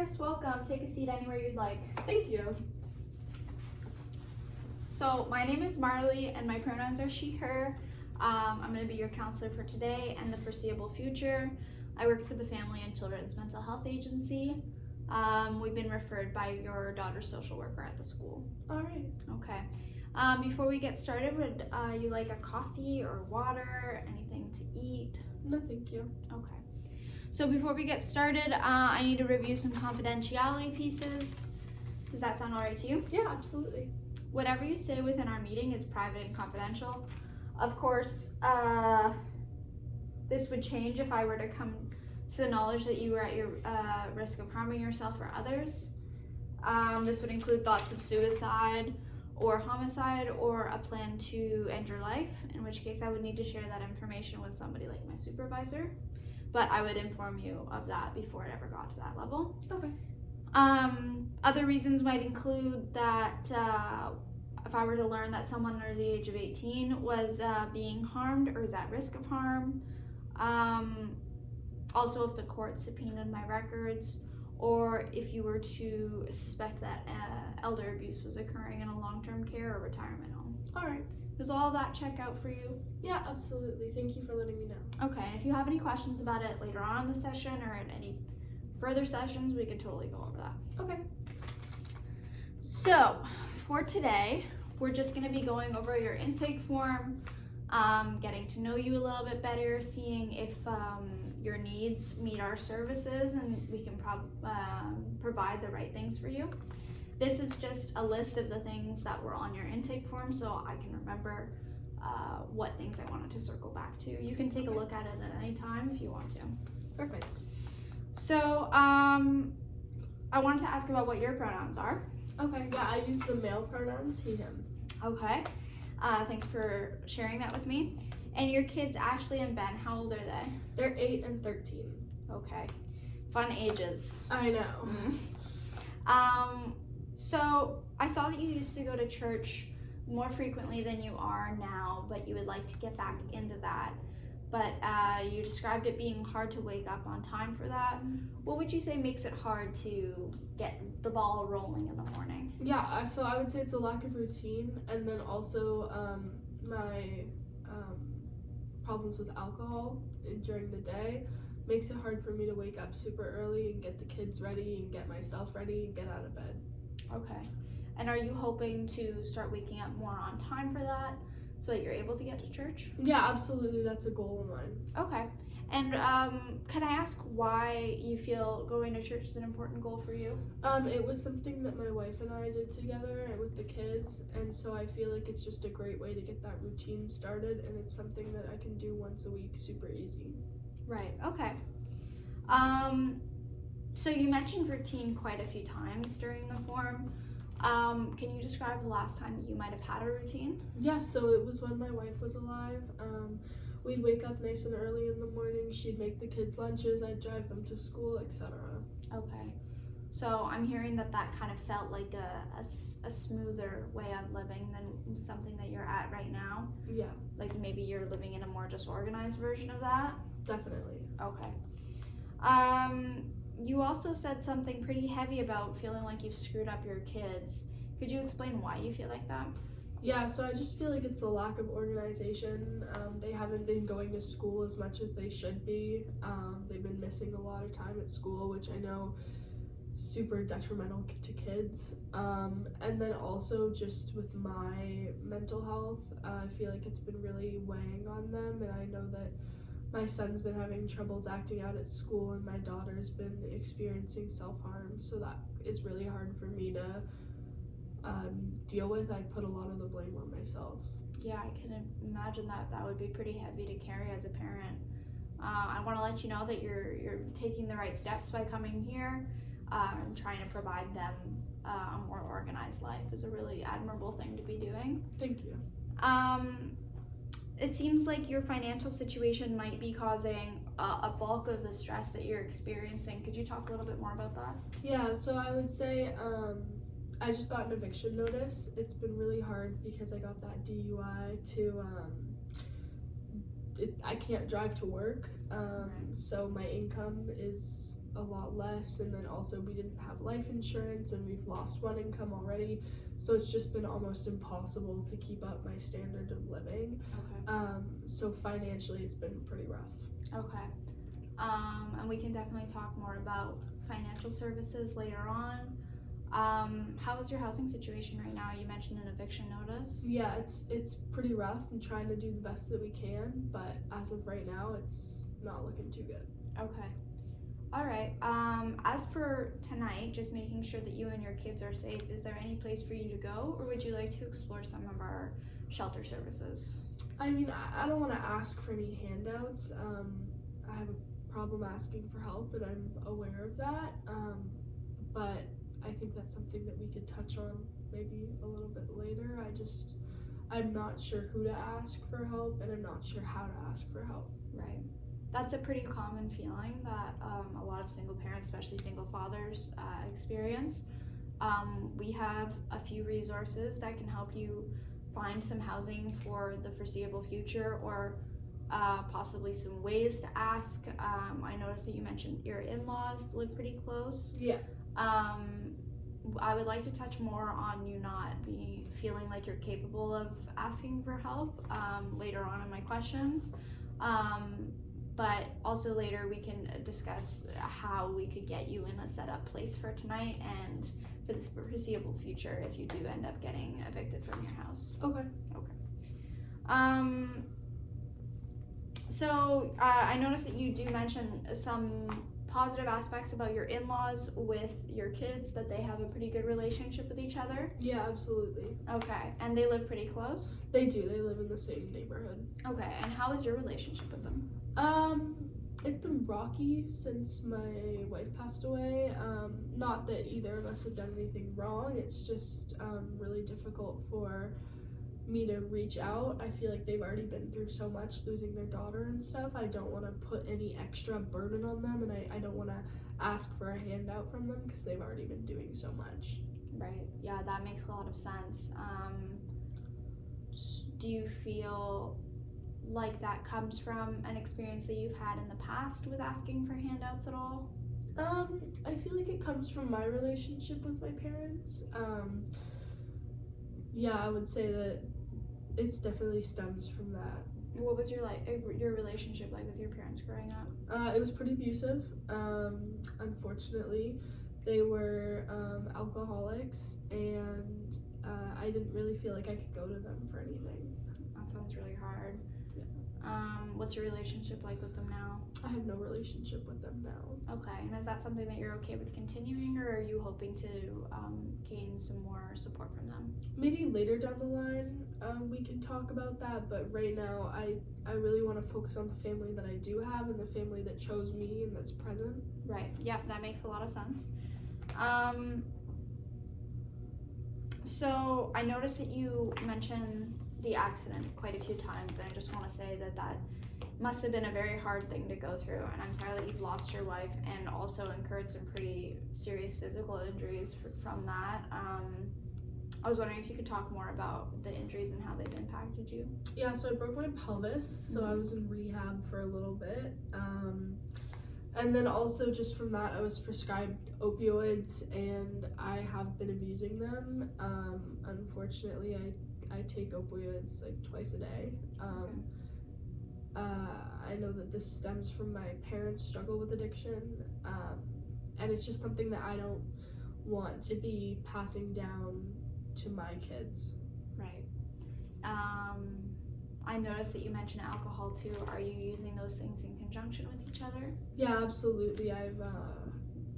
Chris, welcome. Take a seat anywhere you'd like. Thank you. So my name is Marley and my pronouns are she, her. I'm going to be your counselor for today and the foreseeable future. I work for the Family and Children's Mental Health Agency. We've been referred by your daughter's social worker at the school. All right. Okay. Before we get started, would you like a coffee or water, anything to eat? No, thank you. Okay. So before we get started, I need to review some confidentiality pieces. Does that sound all right to you? Yeah, absolutely. Whatever you say within our meeting is private and confidential. Of course, this would change if I were to come to the knowledge that you were at your risk of harming yourself or others. This would include thoughts of suicide or homicide or a plan to end your life, in which case I would need to share that information with somebody like my supervisor. But I would inform you of that before it ever got to that level. Okay. Other reasons might include that if I were to learn that someone under the age of 18 was being harmed or is at risk of harm, also if the court subpoenaed my records, or if you were to suspect that elder abuse was occurring in a long-term care or retirement home. All right. Does all that check out for you? Yeah, absolutely. Thank you for letting me know. Okay, and if you have any questions about it later on in the session or in any further sessions, we can totally go over that. Okay. So, for today, we're just going to be going over your intake form, getting to know you a little bit better, seeing if your needs meet our services and we can provide the right things for you. This is just a list of the things that were on your intake form so I can remember what things I wanted to circle back to. You can take a look at it at any time if you want to. Perfect. So, I wanted to ask about what your pronouns are. Okay. Yeah, I use the male pronouns, he, him. Okay. Thanks for sharing that with me. And your kids, Ashley and Ben, how old are they? They're 8 and 13. Okay. Fun ages. I know. So I saw that you used to go to church more frequently than you are now, but you would like to get back into that. But you described it being hard to wake up on time for that. What would you say makes it hard to get the ball rolling in the morning? Yeah, so I would say it's a lack of routine, and then also my problems with alcohol during the day makes it hard for me to wake up super early and get the kids ready and get myself ready and get out of bed. Okay. And are you hoping to start waking up more on time for that so that you're able to get to church? Yeah, absolutely. That's a goal of mine. Okay. And can I ask why you feel going to church is an important goal for you? It was something that my wife and I did together and with the kids, and so I feel like it's just a great way to get that routine started, and it's something that I can do once a week super easy. Right. Okay. So you mentioned routine quite a few times during the form. Can you describe the last time that you might have had a routine? Yeah, so it was when my wife was alive. We'd wake up nice and early in the morning. She'd make the kids lunches. I'd drive them to school, etc. Okay. So I'm hearing that kind of felt like a smoother way of living than something that you're at right now. Yeah. Like maybe you're living in a more disorganized version of that? Definitely. Okay. You also said something pretty heavy about feeling like you've screwed up your kids. Could you explain why you feel like that? Yeah, so I just feel like it's the lack of organization. They haven't been going to school as much as they should be. They've been missing a lot of time at school, which I know super detrimental to kids. And then also just with my mental health, I feel like it's been really weighing on them, and I know that my son's been having troubles acting out at school, and my daughter's been experiencing self-harm, so that is really hard for me to deal with. I put a lot of the blame on myself. Yeah, I can imagine that would be pretty heavy to carry as a parent. I want to let you know that you're taking the right steps by coming here and trying to provide them a more organized life is a really admirable thing to be doing. Thank you. It seems like your financial situation might be causing a bulk of the stress that you're experiencing. Could you talk a little bit more about that? Yeah, so I would say I just got an eviction notice. It's been really hard because I got that DUI to I can't drive to work, so my income is a lot less, and then also we didn't have life insurance and we've lost one income already, so it's just been almost impossible to keep up my standard of living. So financially it's been pretty rough. Okay. And we can definitely talk more about financial services later on. How is your housing situation right now? You mentioned an eviction notice. Yeah, it's pretty rough. I'm trying to do the best that we can, but as of right now it's not looking too good. Okay. All right. As for tonight, just making sure that you and your kids are safe, is there any place for you to go, or would you like to explore some of our shelter services? I mean, I don't want to ask for any handouts. I have a problem asking for help, and I'm aware of that. But I think that's something that we could touch on maybe a little bit later. I'm not sure who to ask for help, and I'm not sure how to ask for help. Right. That's a pretty common feeling that a lot of single parents, especially single fathers, experience. We have a few resources that can help you find some housing for the foreseeable future, or possibly some ways to ask. I noticed that you mentioned your in-laws live pretty close. Yeah. I would like to touch more on you not feeling like you're capable of asking for help later on in my questions. But also later we can discuss how we could get you in a set up place for tonight and for the foreseeable future if you do end up getting evicted from your house. Okay. So I noticed that you do mention some positive aspects about your in-laws with your kids, that they have a pretty good relationship with each other. Yeah, absolutely. Okay, and they live pretty close? They do. They live in the same neighborhood. Okay, and how is your relationship with them? It's been rocky since my wife passed away. Not that either of us have done anything wrong. It's just really difficult for me to reach out. I feel like they've already been through so much, losing their daughter and stuff. I don't want to put any extra burden on them, and I don't want to ask for a handout from them because they've already been doing so much. Right, yeah, that makes a lot of sense. Do you feel like that comes from an experience that you've had in the past with asking for handouts at all? I feel like it comes from my relationship with my parents. Yeah, I would say that it's definitely stems from that. What was your relationship like with your parents growing up? It was pretty abusive. Unfortunately, they were alcoholics, and I didn't really feel like I could go to them for anything. That sounds really hard. Yeah. What's your relationship like with them now? I have no relationship with them now. Okay, and is that something that you're okay with continuing, or are you hoping to gain some more support from them? Maybe later down the line we can talk about that, but right now I really want to focus on the family that I do have and the family that chose me and that's present. Right, yep, that makes a lot of sense. So I noticed that you mentioned the accident quite a few times, and I just want to say that must have been a very hard thing to go through, and I'm sorry that you've lost your wife and also incurred some pretty serious physical injuries from that. I was wondering if you could talk more about the injuries and how they've impacted you. Yeah, so I broke my pelvis, so I was in rehab for a little bit. And then also just from that, I was prescribed opioids, and I have been abusing them. Unfortunately, I take opioids like twice a day. I know that this stems from my parents' struggle with addiction, and it's just something that I don't want to be passing down to my kids. Right. I noticed that you mentioned alcohol too. Are you using those things in conjunction with each other? Yeah, absolutely. I've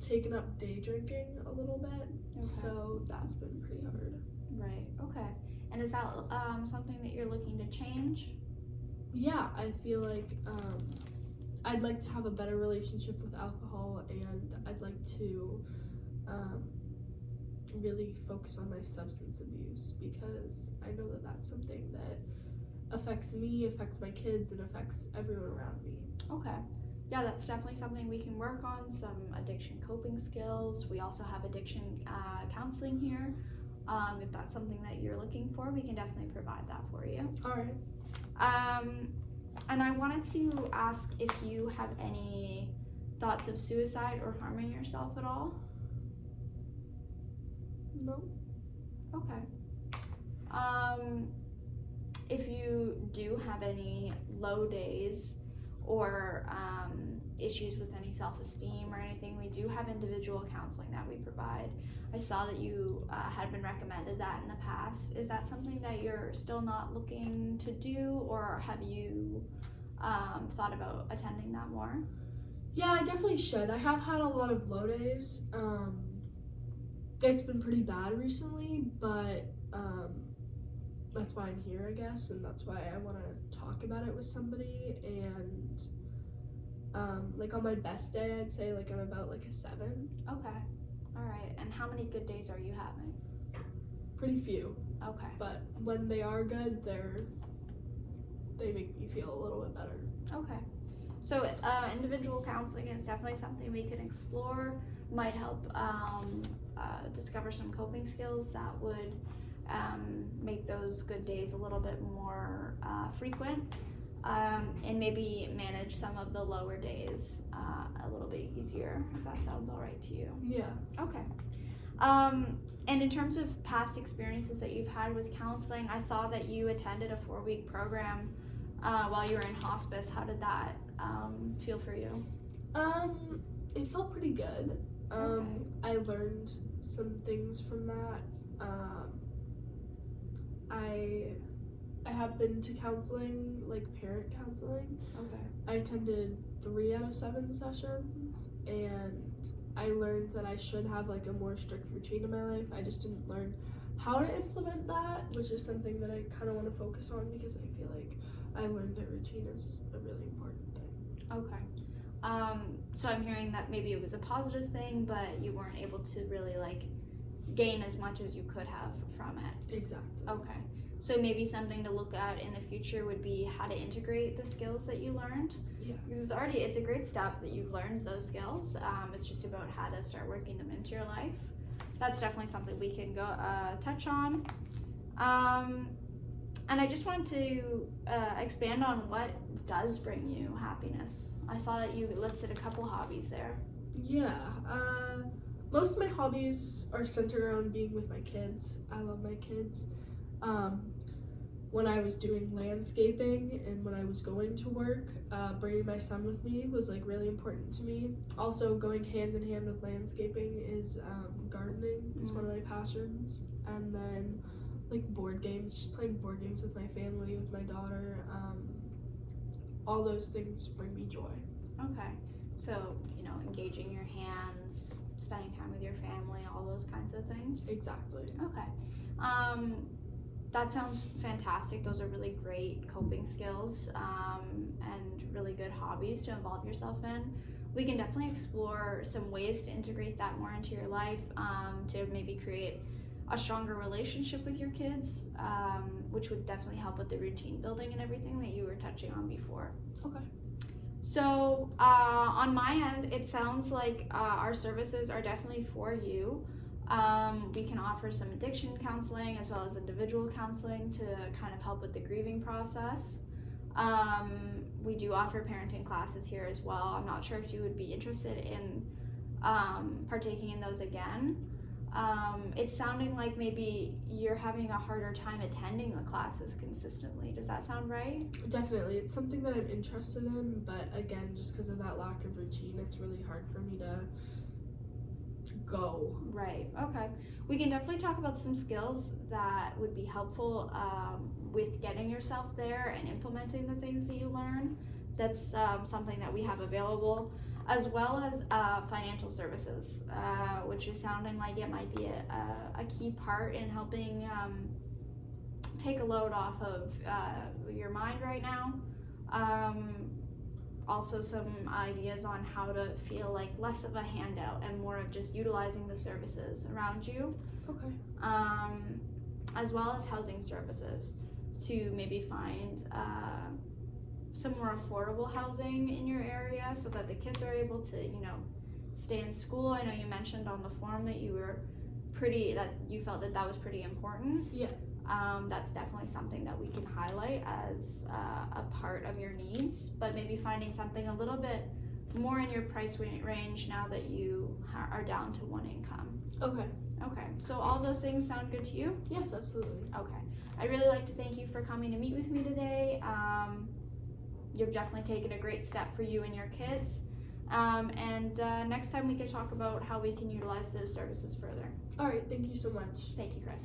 taken up day drinking a little bit, so that's been pretty hard. Right, okay. And is that something that you're looking to change? Yeah, I feel like I'd like to have a better relationship with alcohol, and I'd like to really focus on my substance abuse, because I know that that's something that affects me, affects my kids, and affects everyone around me. Okay. Yeah, that's definitely something we can work on, some addiction coping skills. We also have addiction counseling here. If that's something that you're looking for, we can definitely provide that for you. All right. And I wanted to ask if you have any thoughts of suicide or harming yourself at all? No. Okay. If you do have any low days or issues with any self-esteem or anything, we do have individual counseling that we provide. I saw that you had been recommended that in the past. Is that something that you're still not looking to do, or have you thought about attending that more? Yeah, I definitely should. I have had a lot of low days. It's been pretty bad recently, but that's why I'm here, I guess, and that's why I want to talk about it with somebody. And like on my best day, I'd say like I'm about like a 7. Okay. All right. And how many good days are you having? Pretty few, Okay. but when they are good, they make me feel a little bit better. Okay. So individual counseling is definitely something we can explore. Might help discover some coping skills that would make those good days a little bit more frequent, and maybe manage some of the lower days a little bit easier, if that sounds all right to you. Yeah. Okay. And in terms of past experiences that you've had with counseling, I saw that you attended a 4-week program while you were in hospice. How did that feel for you? It felt pretty good. Okay. I learned some things from that. I have been to counseling, like parent counseling. Okay. I attended 3 out of 7 sessions, and I learned that I should have like a more strict routine in my life. I just didn't learn how to implement that, which is something that I kind of want to focus on, because I feel like I learned that routine is a really important thing. Okay. So I'm hearing that maybe it was a positive thing, but you weren't able to really like gain as much as you could have from it. Exactly. Okay. So maybe something to look at in the future would be how to integrate the skills that you learned. Yeah. Because it's a great step that you've learned those skills. It's just about how to start working them into your life. That's definitely something we can go touch on. And I just wanted to expand on what does bring you happiness. I saw that you listed a couple hobbies there. Yeah. Most of my hobbies are centered around being with my kids. I love my kids. When I was doing landscaping and when I was going to work, bringing my son with me was like really important to me. Also, going hand in hand with landscaping is gardening. It's one of my passions. And then like board games, just playing board games with my family, with my daughter. All those things bring me joy. Okay. So, engaging your hands, spending time with your family, all those kinds of things. Exactly. Okay. That sounds fantastic. Those are really great coping skills and really good hobbies to involve yourself in. We can definitely explore some ways to integrate that more into your life, to maybe create a stronger relationship with your kids, which would definitely help with the routine building and everything that you were touching on before. Okay. So on my end, it sounds like our services are definitely for you. We can offer some addiction counseling as well as individual counseling to kind of help with the grieving process. We do offer parenting classes here as well. I'm not sure if you would be interested in partaking in those again. It's sounding like maybe you're having a harder time attending the classes consistently. Does that sound right? Definitely. It's something that I'm interested in, but again, just because of that lack of routine, it's really hard for me to go. Right. Okay. We can definitely talk about some skills that would be helpful with getting yourself there and implementing the things that you learn. That's something that we have available, as well as financial services, which is sounding like it might be a key part in helping take a load off of your mind right now. Also some ideas on how to feel like less of a handout and more of just utilizing the services around you. Okay. As well as housing services to maybe find some more affordable housing in your area so that the kids are able to, stay in school. I know you mentioned on the form that you felt that was pretty important. Yeah. That's definitely something that we can highlight as a part of your needs, but maybe finding something a little bit more in your price range now that you are down to one income. Okay. Okay, so all those things sound good to you? Yes, absolutely. Okay. I'd really like to thank you for coming to meet with me today. You've definitely taken a great step for you and your kids. And next time we can talk about how we can utilize those services further. All right. Thank you so much. Thank you, Chris.